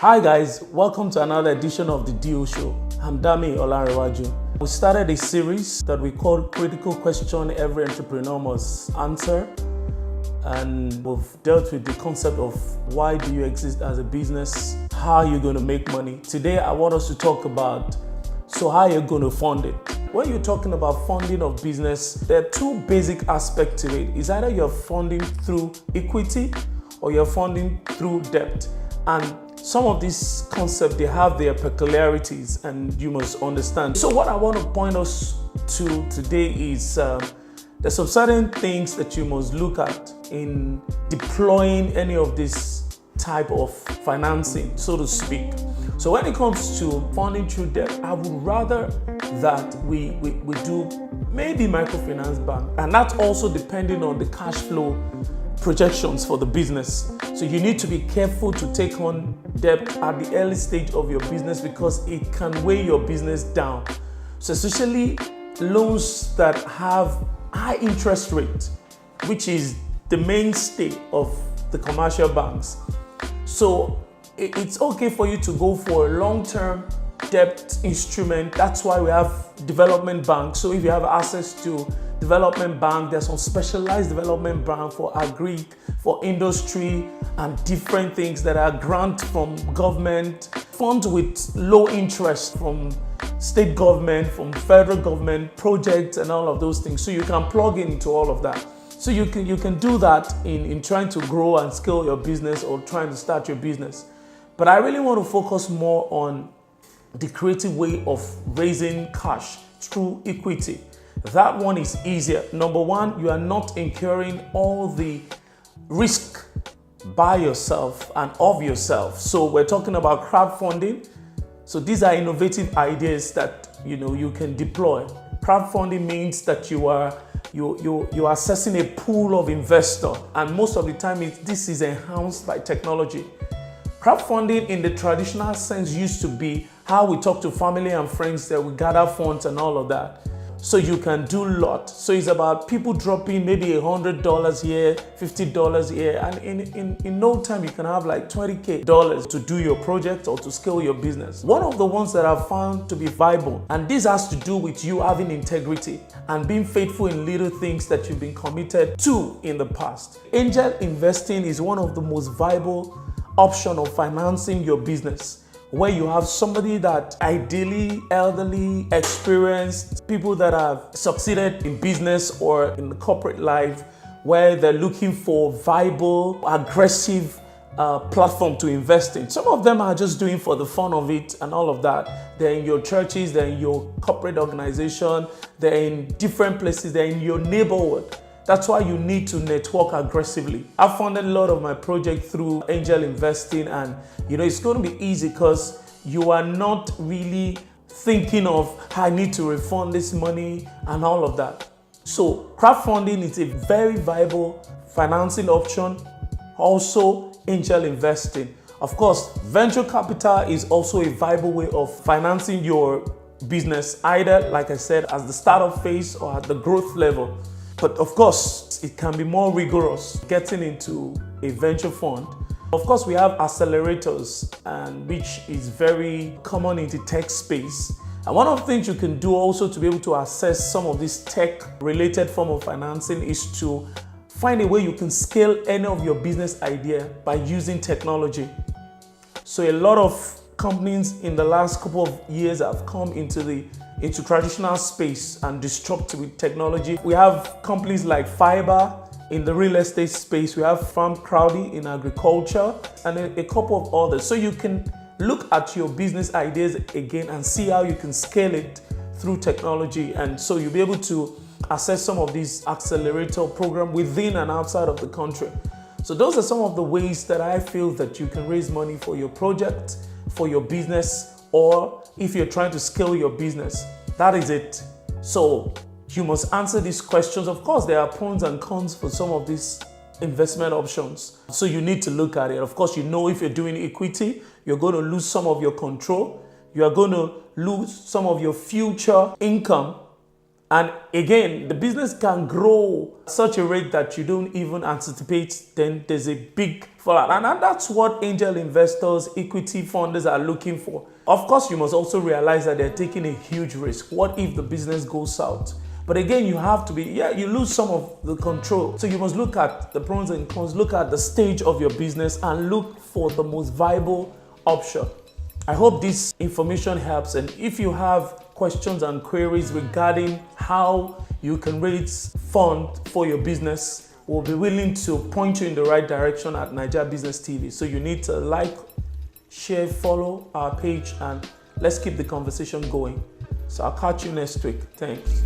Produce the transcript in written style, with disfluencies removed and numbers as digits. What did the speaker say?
Hi guys, welcome to another edition of the DO Show. I'm Dami Olanrewaju. We started a series that we called Critical Question Every Entrepreneur Must Answer. And we've dealt with the concept of why do you exist as a business, how are you going to make money. Today I want us to talk about, so how are you going to fund it? When you're talking about funding of business, there are two basic aspects to it. It's either you're funding through equity or you're funding through debt. And some of these concepts, they have their peculiarities and you must understand. So what I want to point us to today is there's some certain things that you must look at in deploying any of this type of financing, so to speak. So when it comes to funding through debt, I would rather that we do maybe microfinance bank, and that's also depending on the cash flow projections for the business. So you need to be careful to take on debt at the early stage of your business because it can weigh your business down. So especially loans that have high interest rate, which is the mainstay of the commercial banks. So it's okay for you to go for a long-term debt instrument. That's why we have development banks. So if you have access to development bank, there's some specialized development bank for agri, for industry, and different things that are grant from government, funds with low interest from state government, from federal government, projects, and all of those things. So you can plug into all of that. So you can do that in trying to grow and scale your business or trying to start your business. But I really want to focus more on the creative way of raising cash through equity. That one is easier. Number one, you are not incurring all the risk by yourself and of yourself. So we're talking about crowdfunding. So these are innovative ideas that you can deploy. Crowdfunding means that you're assessing a pool of investor, and most of the time this is enhanced by technology. Crowdfunding in the traditional sense used to be how we talk to family and friends, that we gather funds and all of that. So you can do a lot. So it's about people dropping maybe $100 here, $50 here, and in no time you can have like $20K to do your project or to scale your business. One of the ones that I've found to be viable, and this has to do with you having integrity and being faithful in little things that you've been committed to in the past. Angel investing is one of the most viable option of financing your business, where you have somebody that ideally elderly, experienced, people that have succeeded in business or in the corporate life, where they're looking for viable, aggressive platform to invest in. Some of them are just doing for the fun of it and all of that. They're in your churches, they're in your corporate organization, they're in different places, they're in your neighborhood. That's why you need to network aggressively. I've funded a lot of my project through angel investing, and it's going to be easy because you are not really thinking of, I need to refund this money and all of that. So crowdfunding is a very viable financing option. Also, angel investing. Of course, venture capital is also a viable way of financing your business, either, like I said, as the startup phase or at the growth level. But of course, it can be more rigorous getting into a venture fund. Of course, we have accelerators, and which is very common in the tech space. And one of the things you can do also to be able to access some of this tech-related form of financing is to find a way you can scale any of your business idea by using technology. So a lot of companies in the last couple of years have come into traditional space and disrupted with technology. We have companies like Fiber in the real estate space. We have Farm Crowdy in agriculture, and a couple of others. So you can look at your business ideas again and see how you can scale it through technology. And so you'll be able to access some of these accelerator programs within and outside of the country. So those are some of the ways that I feel that you can raise money for your project, for your business, or if you're trying to scale your business. That is it. So you must answer these questions. Of course, there are pros and cons for some of these investment options. So you need to look at it. Of course, if you're doing equity, you're going to lose some of your control. You are going to lose some of your future income And again, the business can grow at such a rate that you don't even anticipate, then there's a big fallout. And that's what angel investors, equity funders are looking for. Of course, you must also realize that they're taking a huge risk. What if the business goes south? But again, you have to be, you lose some of the control. So you must look at the pros and cons, look at the stage of your business and look for the most viable option. I hope this information helps. And if you have questions and queries regarding how you can raise funds for your business, we'll be willing to point you in the right direction at Nigeria Business TV. So you need to like, share, follow our page, and let's keep the conversation going. So I'll catch you next week. Thanks.